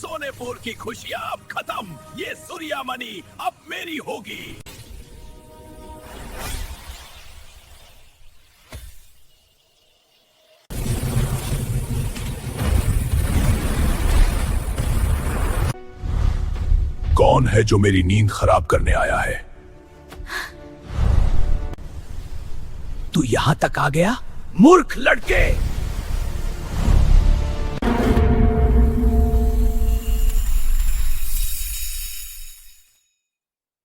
सोनेपुर की खुशियां अब खत्म। ये सूर्यामणि अब मेरी होगी। कौन है जो मेरी नींद खराब करने आया है? तू यहां तक आ गया, मूर्ख लड़के।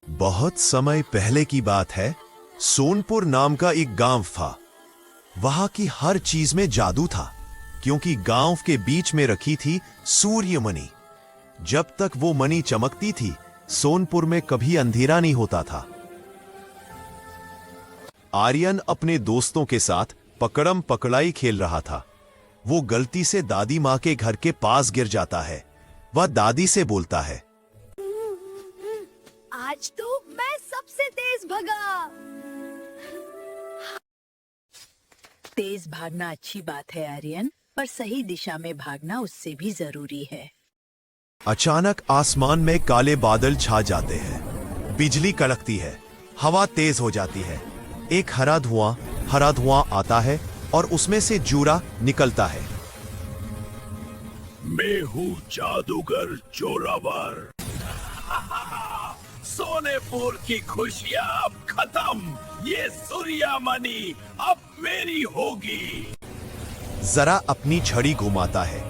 बहुत समय पहले की बात है। सोनपुर नाम का एक गांव था। वहां की हर चीज में जादू था, क्योंकि गांव के बीच में रखी थी सूर्यमणि। जब तक वो मणि चमकती थी, सोनपुर में कभी अंधेरा नहीं होता था। आर्यन अपने दोस्तों के साथ पकड़म पकड़ाई खेल रहा था। वो गलती से दादी माँ के घर के पास गिर जाता है। वह दादी से बोलता है, आज तो मैं सबसे तेज भगा। तेज भागना अच्छी बात है आर्यन, पर सही दिशा में भागना उससे भी जरूरी है। अचानक आसमान में काले बादल छा जाते हैं। बिजली कड़कती है, हवा तेज हो जाती है। एक हरा धुआं आता है और उसमें से जूरा निकलता है। मैं हूँ जादूगर जोरावर। सोनेपुर की खुशियां अब खत्म। ये सूर्यामणि अब मेरी होगी। जरा अपनी छड़ी घुमाता है।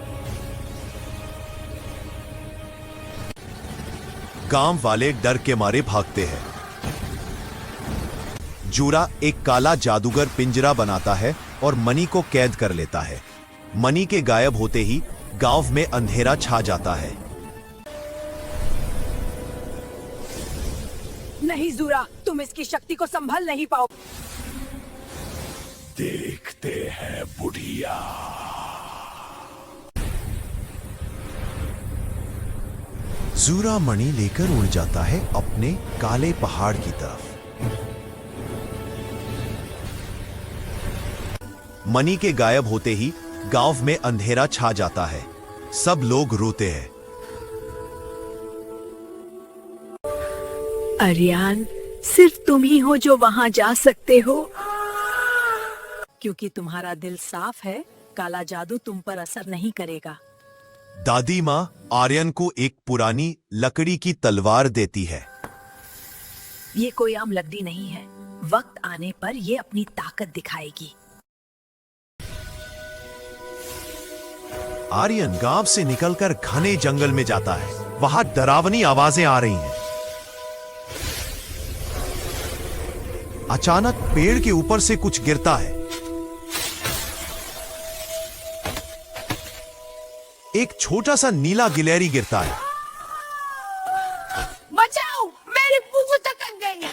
गांव वाले डर के मारे भागते हैं। जूरा एक काला जादूगर पिंजरा बनाता है और मणि को कैद कर लेता है। मणि के गायब होते ही गांव में अंधेरा छा जाता है। नहीं जूरा, तुम इसकी शक्ति को संभाल नहीं पाओ। देखते हैं बुढ़िया। जूरा मणि लेकर उड़ जाता है अपने काले पहाड़ की तरफ। मणि के गायब होते ही गांव में अंधेरा छा जाता है। सब लोग रोते हैं। आर्यन, सिर्फ तुम ही हो जो वहां जा सकते हो। क्योंकि तुम्हारा दिल साफ है, काला जादू तुम पर असर नहीं करेगा। दादी माँ आर्यन को एक पुरानी लकड़ी की तलवार देती है। ये कोई आम लकड़ी नहीं है। वक्त आने पर ये अपनी ताकत दिखाएगी। आर्यन गांव से निकलकर घने जंगल में जाता है। वहां डरावनी आवाजें आ रही हैं। अचानक पेड़ के ऊपर से कुछ गिरता है। एक छोटा सा नीला गिलहरी गिरता है। बचाओ, मेरी पूंछ अटक गई।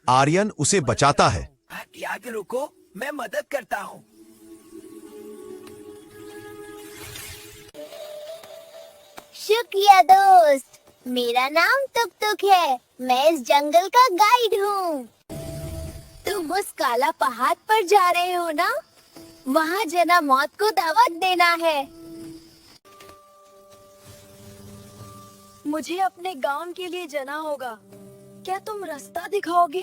आर्यन उसे बचाता है। आगे रुको, मैं मदद करता हूँ। शुक्रिया दोस्त, मेरा नाम तुक तुक है। मैं इस जंगल का गाइड हूँ। तुम उस काला पहाड़ पर जा रहे हो ना? वहाँ जना मौत को दावत देना है। मुझे अपने गांव के लिए जाना होगा। क्या तुम रास्ता दिखाओगे?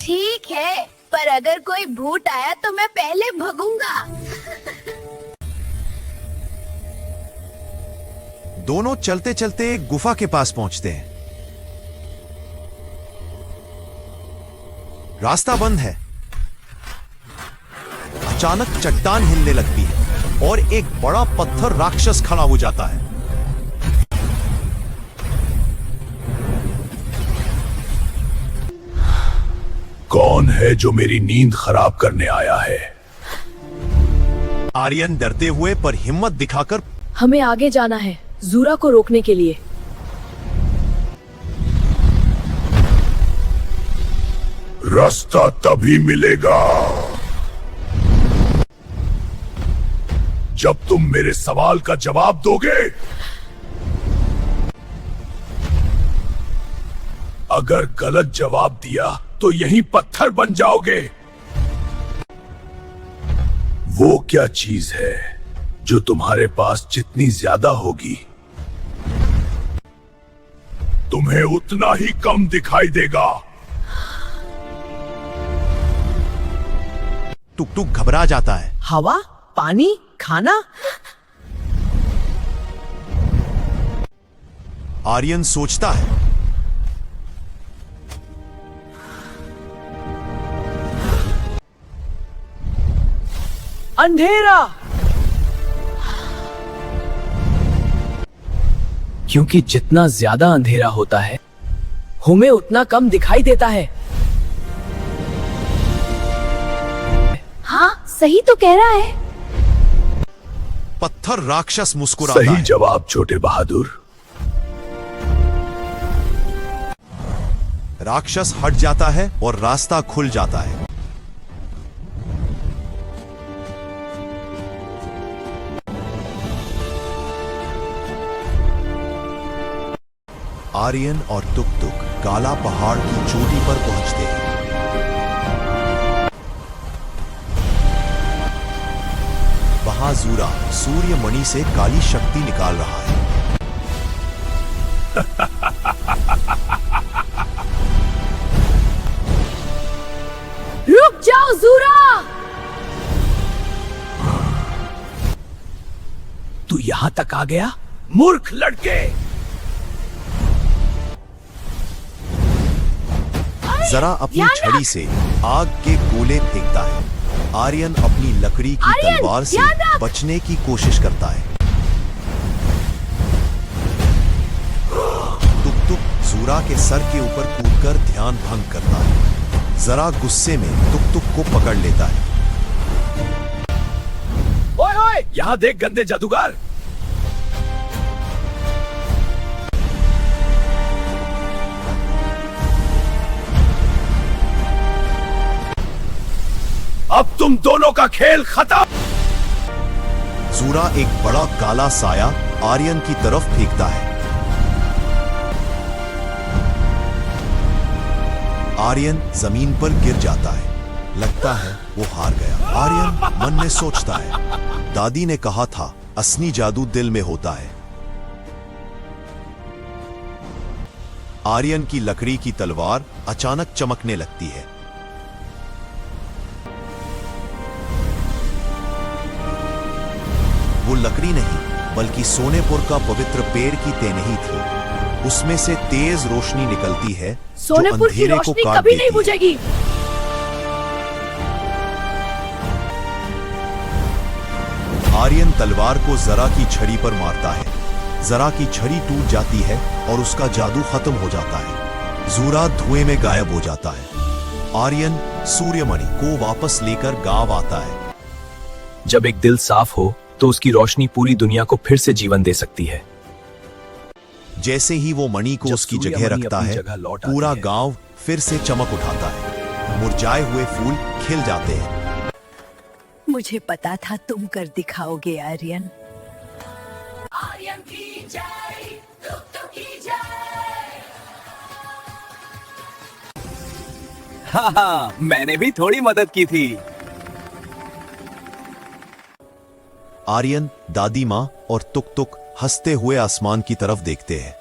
ठीक है, पर अगर कोई भूत आया तो मैं पहले भगूंगा। दोनों चलते चलते एक गुफा के पास पहुंचते हैं। रास्ता बंद है। अचानक चट्टान हिलने लगती है और एक बड़ा पत्थर राक्षस खड़ा हो जाता है। कौन है जो मेरी नींद खराब करने आया है? आर्यन डरते हुए पर हिम्मत दिखाकर, हमें आगे जाना है, जूरा को रोकने के लिए। रास्ता तभी मिलेगा जब तुम मेरे सवाल का जवाब दोगे। अगर गलत जवाब दिया तो यहीं पत्थर बन जाओगे। वो क्या चीज है जो तुम्हारे पास जितनी ज्यादा होगी तुम्हें उतना ही कम दिखाई देगा। टुक टुक घबरा जाता है। हवा, पानी, खाना। आर्यन सोचता है। अंधेरा। क्योंकि जितना ज्यादा अंधेरा होता है हमें उतना कम दिखाई देता है। हाँ, सही तो कह रहा है। पत्थर राक्षस मुस्कुराता सही है। जवाब छोटे बहादुर। राक्षस हट जाता है और रास्ता खुल जाता है। आर्यन और तुक तुक काला पहाड़ की चोटी पर पहुंचते हैं। वहां जूरा सूर्य मणि से काली शक्ति निकाल रहा है। रुक जाओ जूरा। तू यहां तक आ गया, मूर्ख लड़के। जरा अपनी छड़ी से आग के गोले फेंकता है। आर्यन अपनी लकड़ी की आर्यन, तलवार से ध्यान रख। बचने की कोशिश करता है। तुक तुक जूरा के सर के ऊपर कूदकर ध्यान भंग करता है। जरा गुस्से में तुक तुक को पकड़ लेता है। ओए ओए, यहां देख गंदे जादूगर। अब तुम दोनों का खेल खत्म। जूरा एक बड़ा काला साया आर्यन की तरफ फेंकता है। आर्यन जमीन पर गिर जाता है। लगता है वो हार गया। आर्यन मन में सोचता है, दादी ने कहा था असली जादू दिल में होता है। आर्यन की लकड़ी की तलवार अचानक चमकने लगती है। वो लकड़ी नहीं बल्कि सोनेपुर का पवित्र पेड़ की तेनही थी। उसमें से तेज रोशनी निकलती है जो सोनेपुर की अंधेरे को रोशनी काट कभी देती नहीं है। बुझेगी। आर्यन तलवार को जरा की छड़ी पर मारता है। जरा की छड़ी टूट जाती है और उसका जादू खत्म हो जाता है। जूरा धुएं में गायब हो जाता है। आर्यन सूर्यमणि को वापस लेकर गांव आता है। जब एक दिल साफ हो तो उसकी रोशनी पूरी दुनिया को फिर से जीवन दे सकती है। जैसे ही वो मणि को जब उसकी सूर्यमणि जगह रखता अपनी है, जगह लौट आती पूरा है। गांव फिर से चमक उठाता है। मुरझाए हुए फूल खिल जाते हैं। मुझे पता था तुम कर दिखाओगे आर्यन। हाँ, मैंने भी थोड़ी मदद की थी। आर्यन, दादी माँ और तुक तुक हंसते हुए आसमान की तरफ देखते हैं।